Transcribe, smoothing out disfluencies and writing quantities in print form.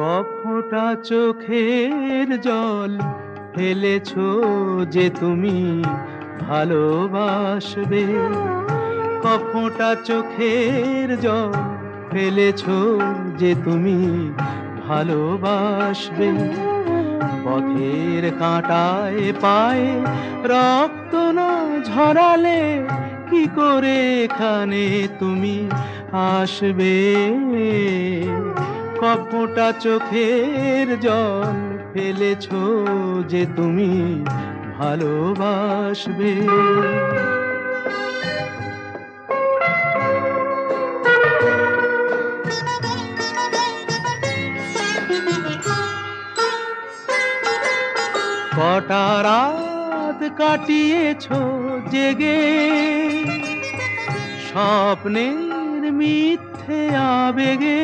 কফোঁটা চোখের জল ফেলেছো যে তুমি ভালোবাসবে। কফোঁটা চোখের জল ফেলেছো যে তুমি ভালোবাসবে। পথের কাঁটায় পায়ে রক্ত না ঝরালে কি করে এখানে তুমি আসবে। কফোঁটা চোখের জল ফেলেছো যে তুমি ভালোবাসবে। কটা রাত কাটিয়েছো জেগে, স্বপ্নের মিথ্যে আবেগে।